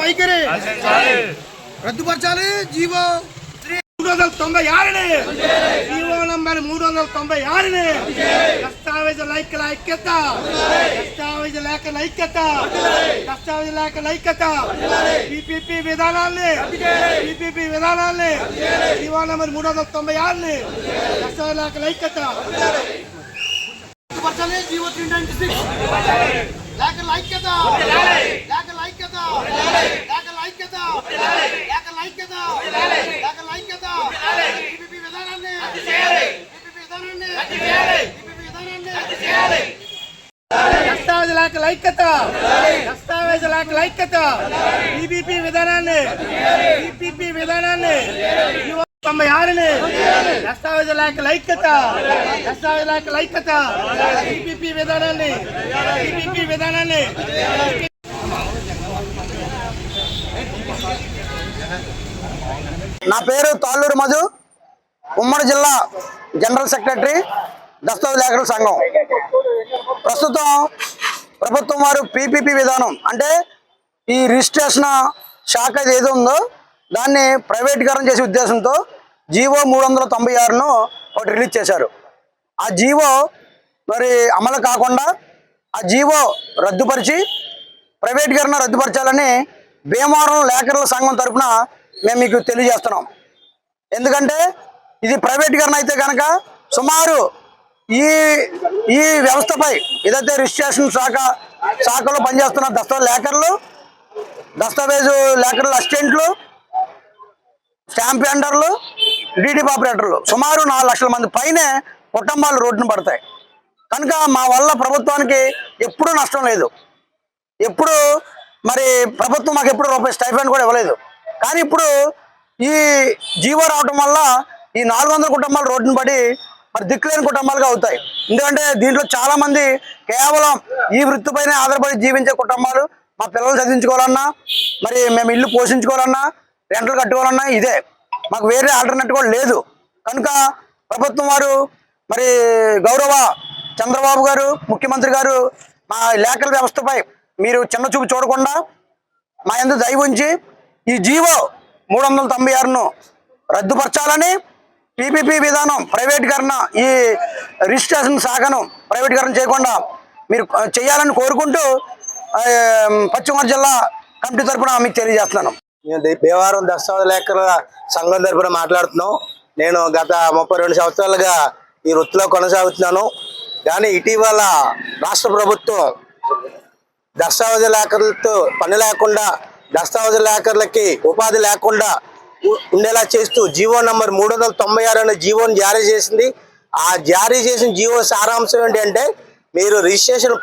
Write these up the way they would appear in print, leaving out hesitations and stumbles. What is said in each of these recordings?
వైఖరి రద్దుపరచాలి. GO 396 GO number 396 దస్తావేజుల ఐక్యత PPP విధానాల్ని జీవో నంబర్ 396 దస్తావేజుల ఐక్యత రద్దుపరచాలి. జీవో 396 లేఖల ఐక్యత దస్తావేజుల ఐక్యత పీపీపీ విధానాన్ని జీవో 96 దస్తావేజుల ఐక్యత పీపీపీ విధానాన్ని నా పేరు తాళ్ళూరు మధు, ఉమ్మడి జిల్లా జనరల్ సెక్రటరీ, దస్తావేజ్ లేఖల సంఘం. ప్రస్తుతం ప్రభుత్వం వారు పీపీపీ విధానం అంటే ఈ రిజిస్ట్రేషన్ శాఖ ఏదో ఉందో దాన్ని ప్రైవేటీకరణ చేసే ఉద్దేశంతో జీవో 396ను ఒకటి రిలీజ్ చేశారు. ఆ జీవో మరి అమలు కాకుండా ఆ జీవో రద్దుపరిచి ప్రైవేటీకరణ రద్దుపరచాలని భీమవరం లేఖరుల సంఘం తరఫున మేము మీకు తెలియజేస్తున్నాం. ఎందుకంటే ఇది ప్రైవేటీకరణ అయితే కనుక సుమారు ఈ వ్యవస్థపై ఏదైతే రిజిస్ట్రేషన్ శాఖలో పనిచేస్తున్న దస్తావేజు లేఖరుల అసిస్టెంట్లు, స్టాంప్ వెండర్లు, డీడీపీ ఆపరేటర్లు సుమారు 4 లక్షల మంది పైనే కుటుంబాలు రోడ్డున పడతాయి. కనుక మా వల్ల ప్రభుత్వానికి ఎప్పుడూ నష్టం లేదు. ఎప్పుడు మరి ప్రభుత్వం మాకు ఎప్పుడు రూపాయి స్టైఫండ్ కూడా ఇవ్వలేదు. కానీ ఇప్పుడు ఈ జీవో రావడం వల్ల ఈ 400 కుటుంబాలు రోడ్డున పడి మరి దిక్కులేని కుటుంబాలుగా అవుతాయి. ఎందుకంటే దీంట్లో చాలా మంది కేవలం ఈ వృత్తిపైనే ఆధారపడి జీవించే కుటుంబాలు. మా పిల్లలు చదివించుకోవాలన్నా, మరి మేము ఇల్లు పోషించుకోవాలన్నా, రెంట్లు కట్టుకోవాలన్నా ఇదే, మాకు వేరే ఆల్టర్నేటివ్ కూడా లేదు. కనుక ప్రభుత్వం వారు మరి గౌరవ చంద్రబాబు గారు ముఖ్యమంత్రి గారు మా లేఖల వ్యవస్థపై మీరు చిన్న చూపు చూడకుండా మా యందు దయ ఉంచి ఈ జీవో 396ను రద్దుపరచాలని, పీపీపీ విధానం ప్రైవేటీకరణ, ఈ రిజిస్ట్రేషన్ శాఖను ప్రైవేటీకరణ చేయకుండా మీరు చేయాలని కోరుకుంటూ పశ్చిమ జిల్లా కమిటీ తరఫున మీకు తెలియజేస్తున్నాను. నేను భీమవరం దస్తావేజ్ లేఖల సంఘం తరఫున మాట్లాడుతున్నాం. నేను గత 32 సంవత్సరాలుగా ఈ వృత్తిలో కొనసాగుతున్నాను. కానీ ఇటీవల రాష్ట్ర ప్రభుత్వం దస్తావేజ్ లేఖలతో పని లేకుండా, దస్తావేజ్ లేఖలకి ఉపాధి లేకుండా ఉండేలా చేస్తూ జీవో నంబర్ 396 అనే జీవోని జారీ చేసింది. ఆ జారీ చేసిన జీవో సారాంశం ఏంటంటే మీరు రిజిస్ట్రేషన్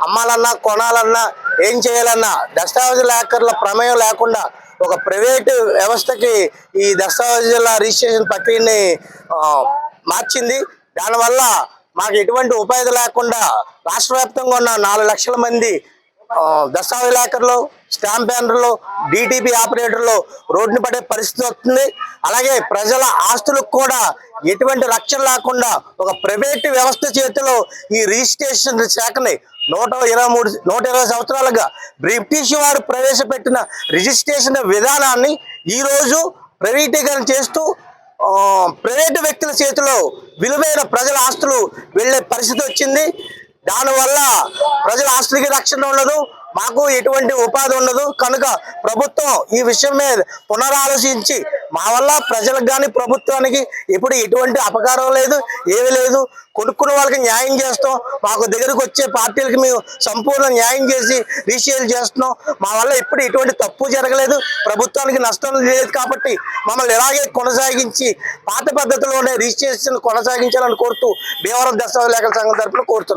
అమ్మాలన్నా, కొనాలన్నా, ఏం చేయాలన్నా దస్తావేజ్ లేఖల ప్రమేయం లేకుండా ఒక ప్రైవేటు వ్యవస్థకి ఈ దస్తావేజుల రిజిస్ట్రేషన్ ప్రక్రియని మార్చింది. దానివల్ల మాకు ఎటువంటి ఉపాధి లేకుండా రాష్ట్ర వ్యాప్తంగా ఉన్న 4 లక్షల మంది దస్తావేజ్ లేఖర్లు, స్టాంప్ వెండర్లు, డీటీపీ ఆపరేటర్లు రోడ్డున పడే పరిస్థితి వస్తుంది. అలాగే ప్రజల ఆస్తులకు కూడా ఎటువంటి రక్షణ లేకుండా ఒక ప్రైవేటు వ్యవస్థ చేతిలో ఈ రిజిస్ట్రేషన్ శాఖని 120 సంవత్సరాలుగా బ్రిటిష్ వారు ప్రవేశపెట్టిన రిజిస్ట్రేషన్ విధానాన్ని ఈరోజు ప్రైవేటీకరణ చేస్తూ ప్రైవేటు వ్యక్తుల చేతిలో విలువైన ప్రజల ఆస్తులు వెళ్ళే పరిస్థితి వచ్చింది. దానివల్ల ప్రజల ఆస్తులకి రక్షణ ఉండదు, మాకు ఎటువంటి ఉపాధి ఉండదు. కనుక ప్రభుత్వం ఈ విషయం మీద పునరాలోచించి మా వల్ల ప్రజలకు కానీ ప్రభుత్వానికి ఇప్పుడు ఎటువంటి అపకారం లేదు, ఏమీ లేదు. కొనుక్కున్న వాళ్ళకి న్యాయం చేస్తాం, మాకు దగ్గరకు వచ్చే పార్టీలకి మేము సంపూర్ణ న్యాయం చేసి రిజిస్ట్రేషన్ చేస్తున్నాం. మా వల్ల ఎప్పుడు ఎటువంటి తప్పు జరగలేదు, ప్రభుత్వానికి నష్టం లేదు. కాబట్టి మమ్మల్ని ఇలాగే కొనసాగించి పాత పద్ధతిలోనే రిజిస్ట్రేషన్ కొనసాగించాలని కోరుతూ భీమవరం దస్తావేజ్ లేఖల సంఘం తరఫున కోరుతున్నాం.